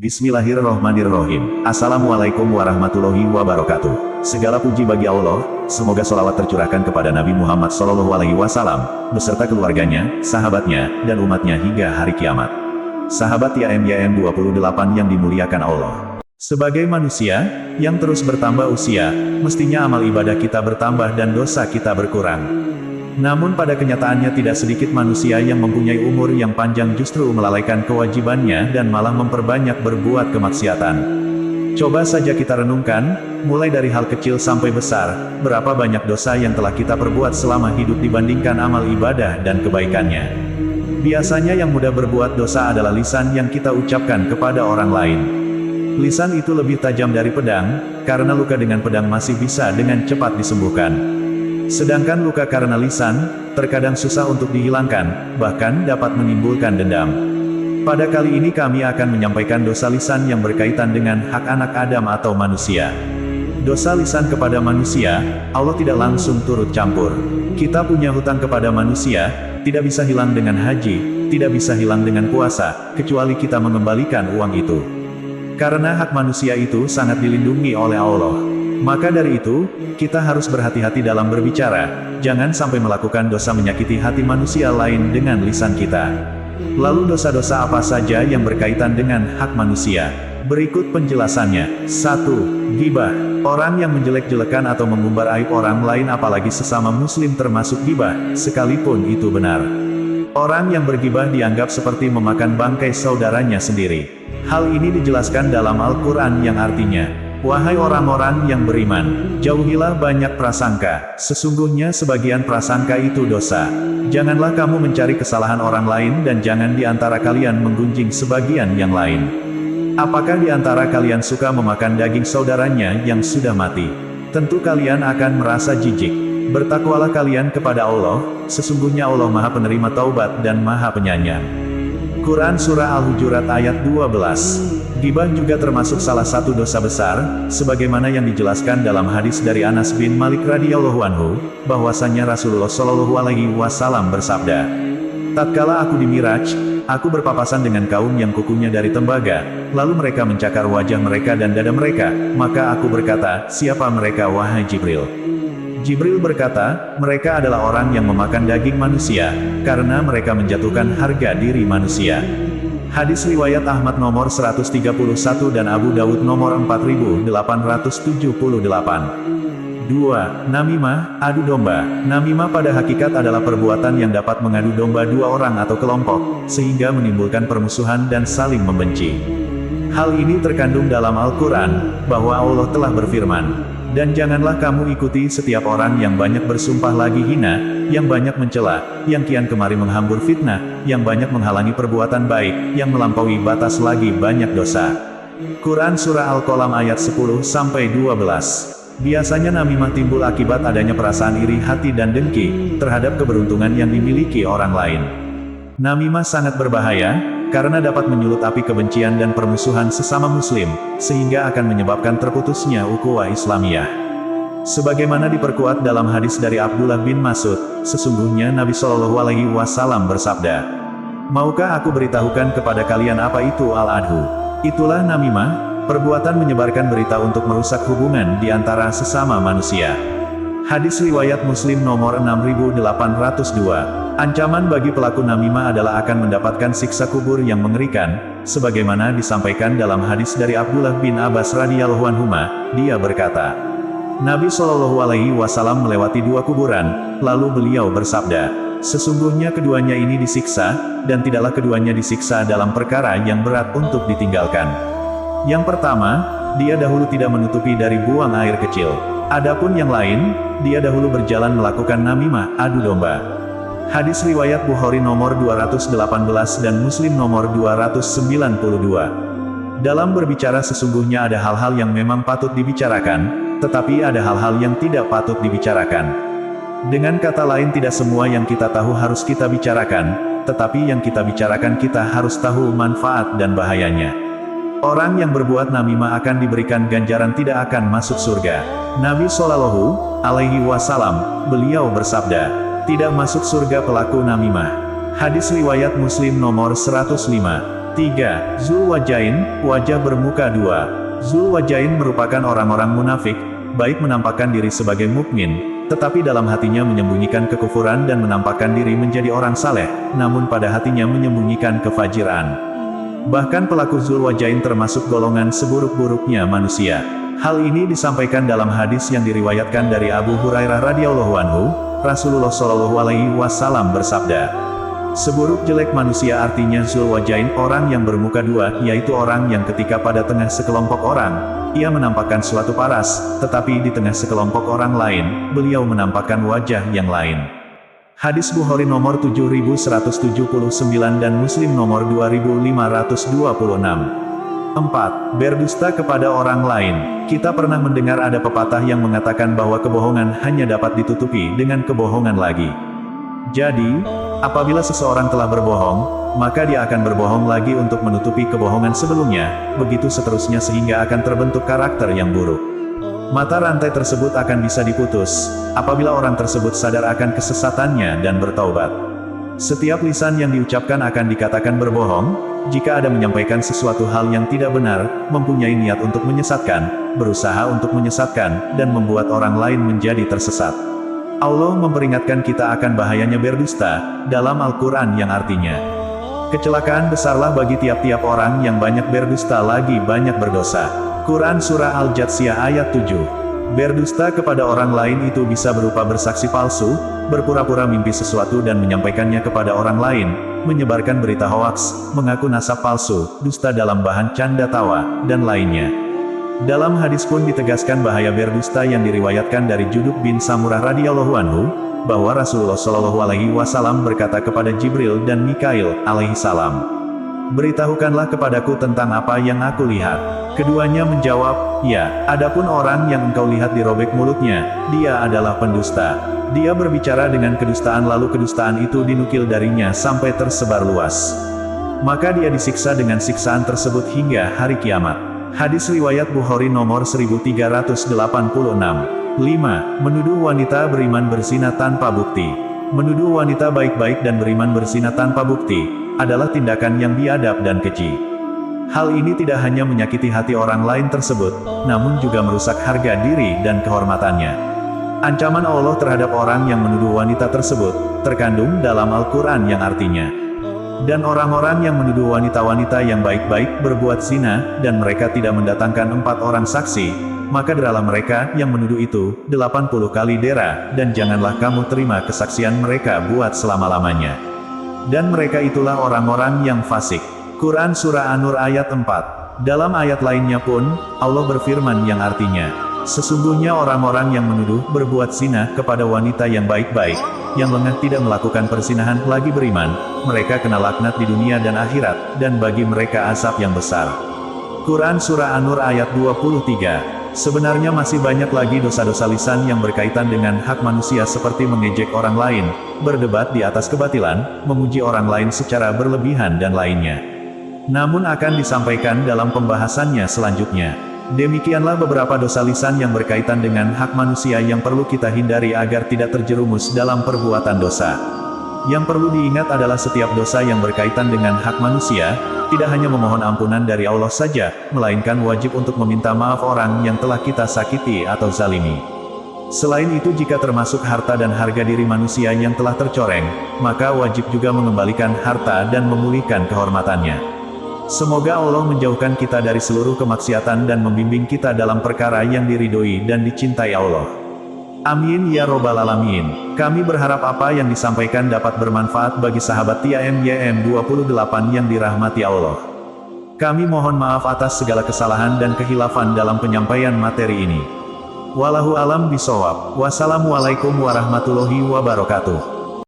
Bismillahirrohmanirrohim. Assalamualaikum warahmatullahi wabarakatuh. Segala puji bagi Allah, semoga sholawat tercurahkan kepada Nabi Muhammad SAW, beserta keluarganya, sahabatnya, dan umatnya hingga hari kiamat. Sahabat YM 28 yang dimuliakan Allah. Sebagai manusia, yang terus bertambah usia, mestinya amal ibadah kita bertambah dan dosa kita berkurang. Namun pada kenyataannya tidak sedikit manusia yang mempunyai umur yang panjang justru melalaikan kewajibannya dan malah memperbanyak berbuat kemaksiatan. Coba saja kita renungkan, mulai dari hal kecil sampai besar, berapa banyak dosa yang telah kita perbuat selama hidup dibandingkan amal ibadah dan kebaikannya. Biasanya yang mudah berbuat dosa adalah lisan yang kita ucapkan kepada orang lain. Lisan itu lebih tajam dari pedang, karena luka dengan pedang masih bisa dengan cepat disembuhkan. Sedangkan luka karena lisan, terkadang susah untuk dihilangkan, bahkan dapat menimbulkan dendam. Pada kali ini kami akan menyampaikan dosa lisan yang berkaitan dengan hak anak Adam atau manusia. Dosa lisan kepada manusia, Allah tidak langsung turut campur. Kita punya hutang kepada manusia, tidak bisa hilang dengan haji, tidak bisa hilang dengan puasa, kecuali kita mengembalikan uang itu. Karena hak manusia itu sangat dilindungi oleh Allah. Maka dari itu, kita harus berhati-hati dalam berbicara, jangan sampai melakukan dosa menyakiti hati manusia lain dengan lisan kita. Lalu dosa-dosa apa saja yang berkaitan dengan hak manusia? Berikut penjelasannya. 1. Ghibah. Orang yang menjelek-jelekan atau mengumbar aib orang lain apalagi sesama muslim termasuk ghibah, sekalipun itu benar. Orang yang berghibah dianggap seperti memakan bangkai saudaranya sendiri. Hal ini dijelaskan dalam Al-Quran yang artinya, wahai orang-orang yang beriman, jauhilah banyak prasangka, sesungguhnya sebagian prasangka itu dosa. Janganlah kamu mencari kesalahan orang lain dan jangan di antara kalian menggunjing sebagian yang lain. Apakah di antara kalian suka memakan daging saudaranya yang sudah mati? Tentu kalian akan merasa jijik. Bertakwalah kalian kepada Allah, sesungguhnya Allah Maha Penerima Taubat dan Maha Penyayang. Quran Surah Al-Hujurat ayat 12. Ghibah juga termasuk salah satu dosa besar, sebagaimana yang dijelaskan dalam hadis dari Anas bin Malik radhiyallahu anhu, bahwasanya Rasulullah Shallallahu alaihi wasallam bersabda, tatkala aku di Miraj, aku berpapasan dengan kaum yang kukunya dari tembaga, lalu mereka mencakar wajah mereka dan dada mereka, maka aku berkata, siapa mereka wahai Jibril? Jibril berkata, mereka adalah orang yang memakan daging manusia, karena mereka menjatuhkan harga diri manusia. Hadis riwayat Ahmad nomor 131 dan Abu Dawud nomor 4878. 2. Namimah, adu domba. Namimah pada hakikat adalah perbuatan yang dapat mengadu domba dua orang atau kelompok, sehingga menimbulkan permusuhan dan saling membenci. Hal ini terkandung dalam Al-Quran, bahwa Allah telah berfirman, dan janganlah kamu ikuti setiap orang yang banyak bersumpah lagi hina, yang banyak mencela, yang kian kemari menghambur fitnah, yang banyak menghalangi perbuatan baik, yang melampaui batas lagi banyak dosa. Quran Surah Al-Qalam ayat 10-12. Biasanya namimah timbul akibat adanya perasaan iri hati dan dengki, terhadap keberuntungan yang dimiliki orang lain. Namimah sangat berbahaya, karena dapat menyulut api kebencian dan permusuhan sesama muslim, sehingga akan menyebabkan terputusnya ukhuwah Islamiyah. Sebagaimana diperkuat dalam hadis dari Abdullah bin Mas'ud, sesungguhnya Nabi Shallallahu alaihi wasallam bersabda, maukah aku beritahukan kepada kalian apa itu al-adhu? Itulah namimah, perbuatan menyebarkan berita untuk merusak hubungan di antara sesama manusia. Hadis riwayat Muslim nomor 6802. Ancaman bagi pelaku namimah adalah akan mendapatkan siksa kubur yang mengerikan, sebagaimana disampaikan dalam hadis dari Abdullah bin Abbas radhiyallahu anhuma, dia berkata, Nabi Shallallahu alaihi wasallam melewati dua kuburan, lalu beliau bersabda, sesungguhnya keduanya ini disiksa, dan tidaklah keduanya disiksa dalam perkara yang berat untuk ditinggalkan. Yang pertama, dia dahulu tidak menutupi dari buang air kecil. Adapun yang lain, dia dahulu berjalan melakukan namimah, adu domba. Hadis riwayat Bukhari nomor 218 dan Muslim nomor 292. Dalam berbicara sesungguhnya ada hal-hal yang memang patut dibicarakan, tetapi ada hal-hal yang tidak patut dibicarakan. Dengan kata lain tidak semua yang kita tahu harus kita bicarakan, tetapi yang kita bicarakan kita harus tahu manfaat dan bahayanya. Orang yang berbuat namimah akan diberikan ganjaran tidak akan masuk surga. Nabi Shallallahu alaihi wasallam, beliau bersabda, tidak masuk surga pelaku namimah. Hadis riwayat Muslim nomor 105. 3. Zulwajain, wajah bermuka dua. Zulwajain merupakan orang-orang munafik, baik menampakkan diri sebagai mukmin, tetapi dalam hatinya menyembunyikan kekufuran dan menampakkan diri menjadi orang saleh, namun pada hatinya menyembunyikan kefajiran. Bahkan pelaku Zulwajain termasuk golongan seburuk-buruknya manusia. Hal ini disampaikan dalam hadis yang diriwayatkan dari Abu Hurairah radhiyallahu anhu, Rasulullah shallallahu alaihi wasallam bersabda, "Seburuk jelek manusia artinya Zulwajain, orang yang bermuka dua, yaitu orang yang ketika pada tengah sekelompok orang, ia menampakkan suatu paras, tetapi di tengah sekelompok orang lain, beliau menampakkan wajah yang lain." Hadis Bukhari nomor 7179 dan Muslim nomor 2526. 4. Berdusta kepada orang lain. Kita pernah mendengar ada pepatah yang mengatakan bahwa kebohongan hanya dapat ditutupi dengan kebohongan lagi. Jadi, apabila seseorang telah berbohong, maka dia akan berbohong lagi untuk menutupi kebohongan sebelumnya, begitu seterusnya sehingga akan terbentuk karakter yang buruk. Mata rantai tersebut akan bisa diputus, apabila orang tersebut sadar akan kesesatannya dan bertaubat. Setiap lisan yang diucapkan akan dikatakan berbohong, jika ada menyampaikan sesuatu hal yang tidak benar, mempunyai niat untuk menyesatkan, berusaha untuk menyesatkan, dan membuat orang lain menjadi tersesat. Allah memperingatkan kita akan bahayanya berdusta, dalam Al-Quran yang artinya, kecelakaan besarlah bagi tiap-tiap orang yang banyak berdusta lagi banyak berdosa. Quran Surah Al-Jathiyah ayat 7. Berdusta kepada orang lain itu bisa berupa bersaksi palsu, berpura-pura mimpi sesuatu dan menyampaikannya kepada orang lain, menyebarkan berita hoaks, mengaku nasab palsu, dusta dalam bahan canda tawa, dan lainnya. Dalam hadis pun ditegaskan bahaya berdusta yang diriwayatkan dari Juduk bin Samurah radhiyallahu anhu, bahwa Rasulullah shallallahu alaihi wasallam berkata kepada Jibril dan Mikail alaihi salam, "Beritahukanlah kepadaku tentang apa yang aku lihat." Keduanya menjawab, "Ya, adapun orang yang engkau lihat dirobek mulutnya, dia adalah pendusta. Dia berbicara dengan kedustaan lalu kedustaan itu dinukil darinya sampai tersebar luas. Maka dia disiksa dengan siksaan tersebut hingga hari kiamat." Hadis riwayat Bukhari nomor 1386. 5. Menuduh wanita beriman berzina tanpa bukti. Menuduh wanita baik-baik dan beriman berzina tanpa bukti, adalah tindakan yang biadab dan keji. Hal ini tidak hanya menyakiti hati orang lain tersebut, namun juga merusak harga diri dan kehormatannya. Ancaman Allah terhadap orang yang menuduh wanita tersebut, terkandung dalam Al-Quran yang artinya, "Dan orang-orang yang menuduh wanita-wanita yang baik-baik berbuat zina, dan mereka tidak mendatangkan 4 orang saksi, maka deralah mereka yang menuduh itu 80 kali dera, dan janganlah kamu terima kesaksian mereka buat selama-lamanya. Dan mereka itulah orang-orang yang fasik." Quran Surah An-Nur ayat 4. Dalam ayat lainnya pun, Allah berfirman yang artinya, "Sesungguhnya orang-orang yang menuduh berbuat zina kepada wanita yang baik-baik, yang lengah tidak melakukan perzinahan lagi beriman, mereka kena laknat di dunia dan akhirat, dan bagi mereka azab yang besar." Quran Surah An-Nur ayat 23. Sebenarnya masih banyak lagi dosa-dosa lisan yang berkaitan dengan hak manusia seperti mengejek orang lain, berdebat di atas kebatilan, memuji orang lain secara berlebihan dan lainnya. Namun akan disampaikan dalam pembahasannya selanjutnya. Demikianlah beberapa dosa lisan yang berkaitan dengan hak manusia yang perlu kita hindari agar tidak terjerumus dalam perbuatan dosa. Yang perlu diingat adalah setiap dosa yang berkaitan dengan hak manusia, tidak hanya memohon ampunan dari Allah saja, melainkan wajib untuk meminta maaf orang yang telah kita sakiti atau zalimi. Selain itu jika termasuk harta dan harga diri manusia yang telah tercoreng, maka wajib juga mengembalikan harta dan memulihkan kehormatannya. Semoga Allah menjauhkan kita dari seluruh kemaksiatan dan membimbing kita dalam perkara yang diridhoi dan dicintai Allah. Amin ya robbal alamin. Kami berharap apa yang disampaikan dapat bermanfaat bagi sahabat TIAMYM 28 yang dirahmati Allah. Kami mohon maaf atas segala kesalahan dan kehilafan dalam penyampaian materi ini. Wallahu alam bisawab. Wassalamualaikum warahmatullahi wabarakatuh.